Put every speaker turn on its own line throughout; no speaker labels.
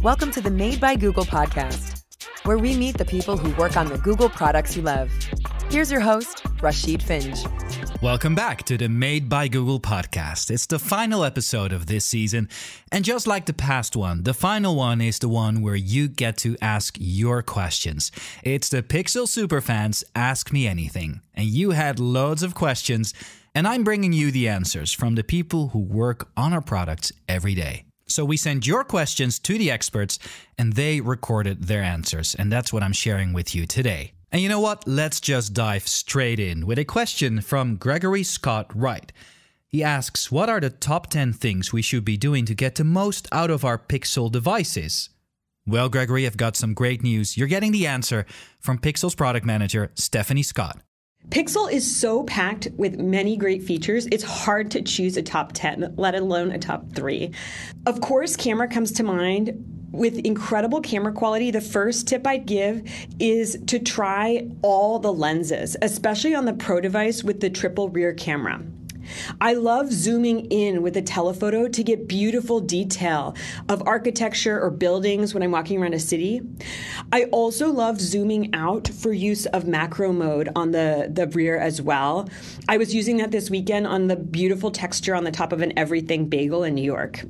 Welcome to the Made by Google podcast, where we meet the people who work on the Google products you love. Here's your host, Rashid Finj.
Welcome back to the Made by Google podcast. It's the final episode of this season, and just like the past one, the final one is the one where you get to ask your questions. It's the Pixel Superfans Ask Me Anything, and you had loads of questions, and I'm bringing you the answers from the people who work on our products every day. So we sent your questions to the experts, and they recorded their answers, and that's what I'm sharing with you today. And you know what? Let's just dive straight in with a question from Gregory Scott Wright. He asks, what are the top 10 things we should be doing to get the most out of our Pixel devices? Well, Gregory, I've got some great news. You're getting the answer from Pixel's product manager, Stephanie Scott.
Pixel is so packed with many great features, it's hard to choose a top 10, let alone a top 3. Of course, camera comes to mind. With incredible camera quality, the first tip I'd give is to try all the lenses, especially on the Pro device with the triple rear camera. I love zooming in with a telephoto to get beautiful detail of architecture or buildings when I'm walking around a city. I also love zooming out for use of macro mode on the rear as well. I was using that this weekend on the beautiful texture on the top of an everything bagel in New York.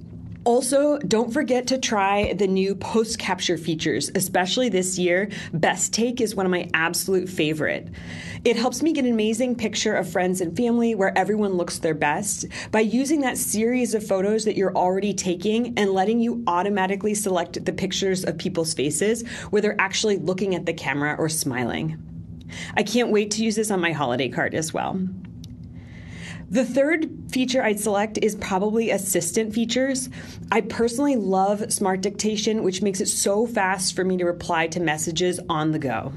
Also, don't forget to try the new post-capture features, especially this year. Best Take is one of my absolute favorite. It helps me get an amazing picture of friends and family where everyone looks their best by using that series of photos that you're already taking and letting you automatically select the pictures of people's faces where they're actually looking at the camera or smiling. I can't wait to use this on my holiday card as well. The third feature I'd select is probably assistant features. I personally love smart dictation, which makes it so fast for me to reply to messages on the go.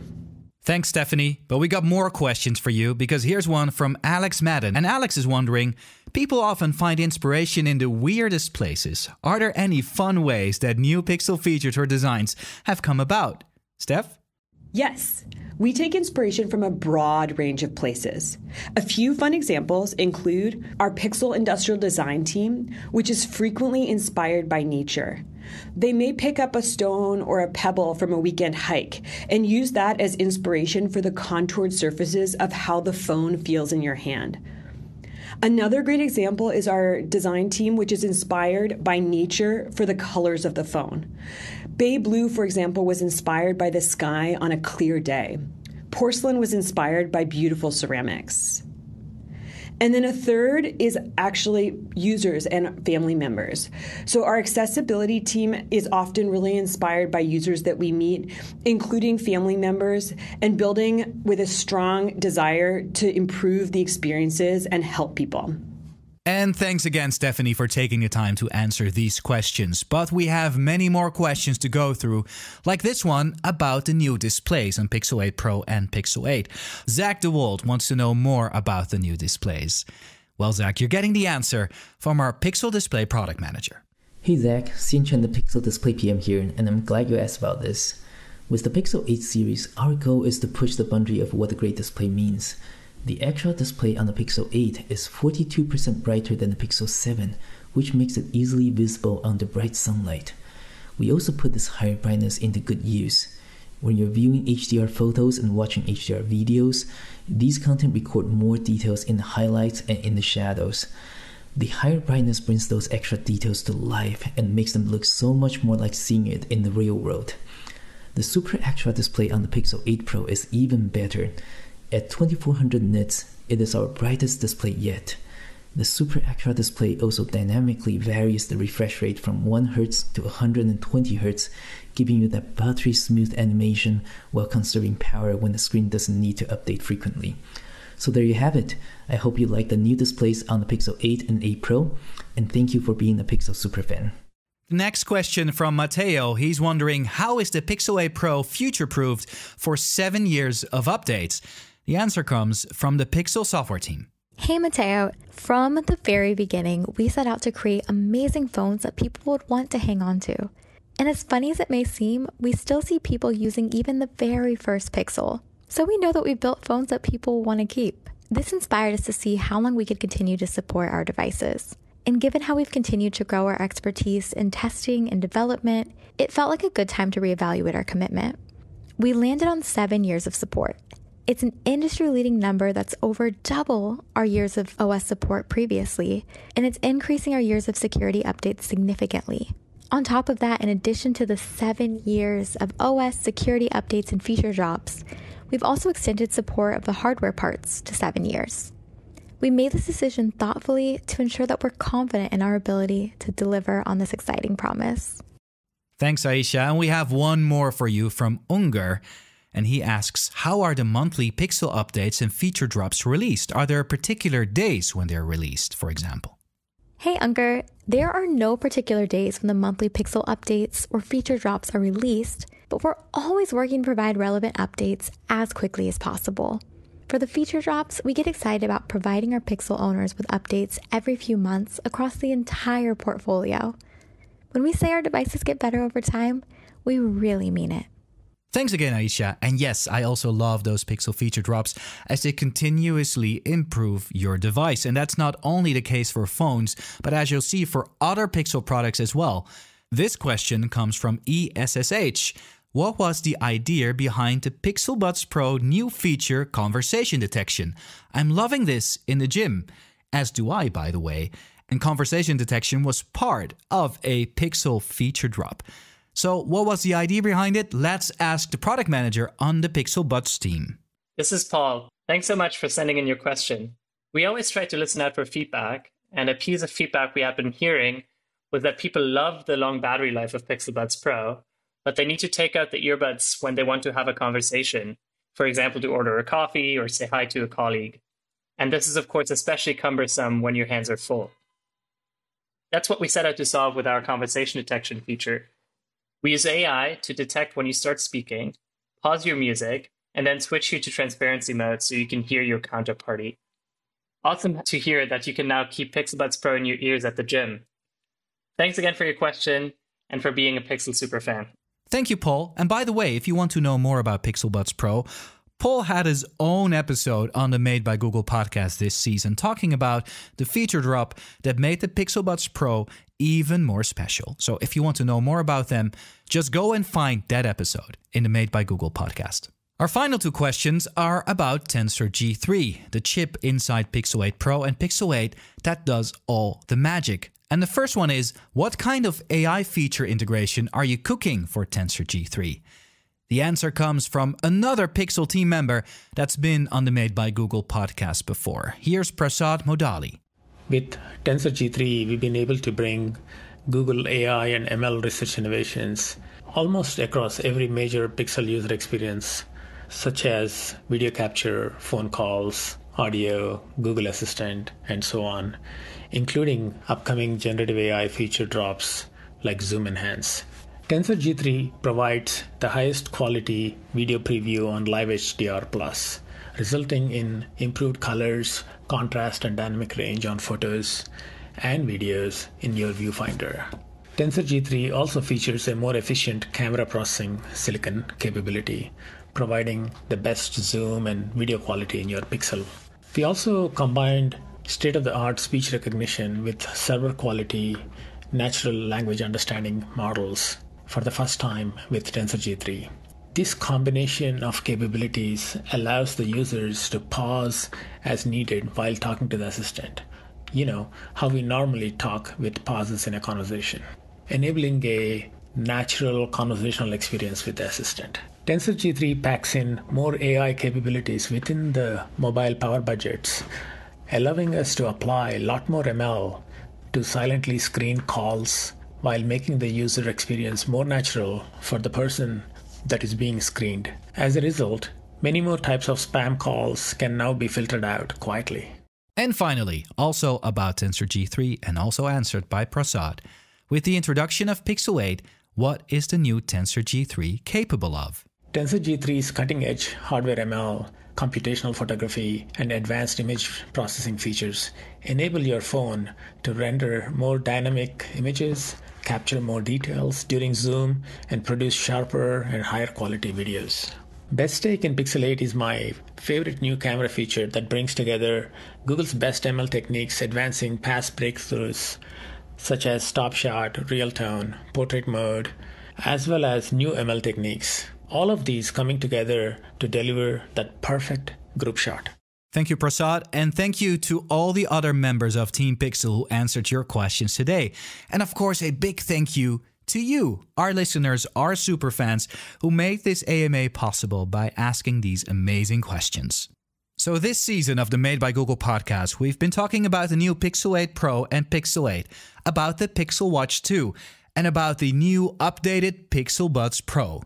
Thanks, Stephanie. But we got more questions for you because here's one from Alex Madden. And Alex is wondering, people often find inspiration in the weirdest places. Are there any fun ways that new Pixel features or designs have come about? Steph?
Yes. We take inspiration from a broad range of places. A few fun examples include our Pixel Industrial Design team, which is frequently inspired by nature. They may pick up a stone or a pebble from a weekend hike and use that as inspiration for the contoured surfaces of how the phone feels in your hand. Another great example is our design team, which is inspired by nature for the colors of the phone. Bay Blue, for example, was inspired by the sky on a clear day. Porcelain was inspired by beautiful ceramics. And then a third is actually users and family members. So our accessibility team is often really inspired by users that we meet, including family members, and building with a strong desire to improve the experiences and help people.
And thanks again, Stephanie, for taking the time to answer these questions. But we have many more questions to go through, like this one about the new displays on Pixel 8 Pro and Pixel 8. Zach DeWalt wants to know more about the new displays. Well, Zach, you're getting the answer from our Pixel Display product manager.
Hey Zach, Xianchen the Pixel Display PM here, and I'm glad you asked about this. With the Pixel 8 series, our goal is to push the boundary of what a great display means. The actual display on the Pixel 8 is 42% brighter than the Pixel 7, which makes it easily visible under bright sunlight. We also put this higher brightness into good use. When you're viewing HDR photos and watching HDR videos, these content record more details in the highlights and in the shadows. The higher brightness brings those extra details to life and makes them look so much more like seeing it in the real world. The Super Extra display on the Pixel 8 Pro is even better. At 2400 nits, it is our brightest display yet. The Super Extra display also dynamically varies the refresh rate from 1 Hz to 120 Hz, giving you that buttery smooth animation while conserving power when the screen doesn't need to update frequently. So there you have it. I hope you like the new displays on the Pixel 8 and 8 Pro, and thank you for being a Pixel Superfan.
Next question from Matteo. He's wondering, how is the Pixel 8 Pro future-proofed for 7 years of updates? The answer comes from the Pixel software team.
Hey Matteo, from the very beginning, we set out to create amazing phones that people would want to hang on to. And as funny as it may seem, we still see people using even the very first Pixel. So we know that we built phones that people want to keep. This inspired us to see how long we could continue to support our devices. And given how we've continued to grow our expertise in testing and development, it felt like a good time to reevaluate our commitment. We landed on 7 years of support. It's an industry-leading number that's over double our years of OS support previously, and it's increasing our years of security updates significantly. On top of that, in addition to the 7 years of OS security updates and feature drops, we've also extended support of the hardware parts to 7 years. We made this decision thoughtfully to ensure that we're confident in our ability to deliver on this exciting promise.
Thanks, Aisha. And we have one more for you from Unger. And he asks, how are the monthly Pixel updates and feature drops released? Are there particular days when they're released, for example?
Hey Unger, there are no particular days when the monthly Pixel updates or feature drops are released, but we're always working to provide relevant updates as quickly as possible. For the feature drops, we get excited about providing our Pixel owners with updates every few months across the entire portfolio. When we say our devices get better over time, we really mean it.
Thanks again, Aisha. And yes, I also love those Pixel feature drops as they continuously improve your device. And that's not only the case for phones, but as you'll see for other Pixel products as well. This question comes from ESSH. What was the idea behind the Pixel Buds Pro new feature, conversation detection? I'm loving this in the gym, as do I, by the way. And conversation detection was part of a Pixel feature drop. So what was the idea behind it? Let's ask the product manager on the Pixel Buds team.
This is Paul. Thanks so much for sending in your question. We always try to listen out for feedback, and a piece of feedback we have been hearing was that people love the long battery life of Pixel Buds Pro, but they need to take out the earbuds when they want to have a conversation, for example, to order a coffee or say hi to a colleague. And this is, of course, especially cumbersome when your hands are full. That's what we set out to solve with our conversation detection feature. We use AI to detect when you start speaking, pause your music, and then switch you to transparency mode so you can hear your counterparty. Awesome to hear that you can now keep Pixel Buds Pro in your ears at the gym. Thanks again for your question and for being a Pixel Superfan.
Thank you, Paul. And by the way, if you want to know more about Pixel Buds Pro, Paul had his own episode on the Made by Google podcast this season, talking about the feature drop that made the Pixel Buds Pro even more special. So if you want to know more about them, just go and find that episode in the Made by Google podcast. Our final two questions are about Tensor G3, the chip inside Pixel 8 Pro and Pixel 8 that does all the magic. And the first one is, what kind of AI feature integration are you cooking for Tensor G3? The answer comes from another Pixel team member that's been on the Made by Google podcast before. Here's Prasad Modali.
With Tensor G3, we've been able to bring Google AI and ML research innovations almost across every major Pixel user experience, such as video capture, phone calls, audio, Google Assistant, and so on, including upcoming generative AI feature drops like Zoom Enhance. Tensor G3 provides the highest quality video preview on Live HDR+, resulting in improved colors, contrast, and dynamic range on photos and videos in your viewfinder. Tensor G3 also features a more efficient camera processing silicon capability, providing the best zoom and video quality in your Pixel. We also combined state-of-the-art speech recognition with server-quality natural language understanding models for the first time with Tensor G3. This combination of capabilities allows the users to pause as needed while talking to the assistant. You know, how we normally talk with pauses in a conversation, enabling a natural conversational experience with the assistant. Tensor G3 packs in more AI capabilities within the mobile power budgets, allowing us to apply a lot more ML to silently screen calls while making the user experience more natural for the person that is being screened. As a result, many more types of spam calls can now be filtered out quietly.
And finally, also about Tensor G3 and also answered by Prasad, with the introduction of Pixel 8, what is the new Tensor G3 capable of?
Tensor G3's cutting-edge hardware ML, computational photography, and advanced image processing features enable your phone to render more dynamic images, capture more details during zoom, and produce sharper and higher quality videos. Best take in Pixel 8 is my favorite new camera feature that brings together Google's best ML techniques, advancing past breakthroughs such as stop shot, real tone, portrait mode, as well as new ML techniques. All of these coming together to deliver that perfect group shot.
Thank you, Prasad, and thank you to all the other members of Team Pixel who answered your questions today. And of course, a big thank you to you, our listeners, our superfans, who made this AMA possible by asking these amazing questions. So this season of the Made by Google podcast, we've been talking about the new Pixel 8 Pro and Pixel 8, about the Pixel Watch 2, and about the new updated Pixel Buds Pro.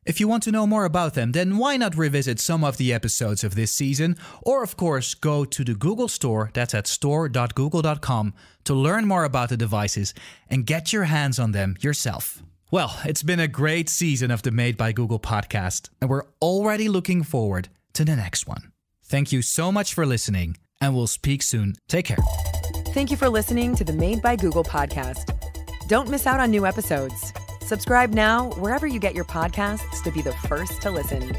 If you want to know more about them, then why not revisit some of the episodes of this season, or of course go to the Google Store, that's at store.google.com, to learn more about the devices and get your hands on them yourself. Well, it's been a great season of the Made by Google podcast, and we're already looking forward to the next one. Thank you so much for listening, and we'll speak soon. Take care.
Thank you for listening to the Made by Google podcast. Don't miss out on new episodes. Subscribe now wherever you get your podcasts to be the first to listen.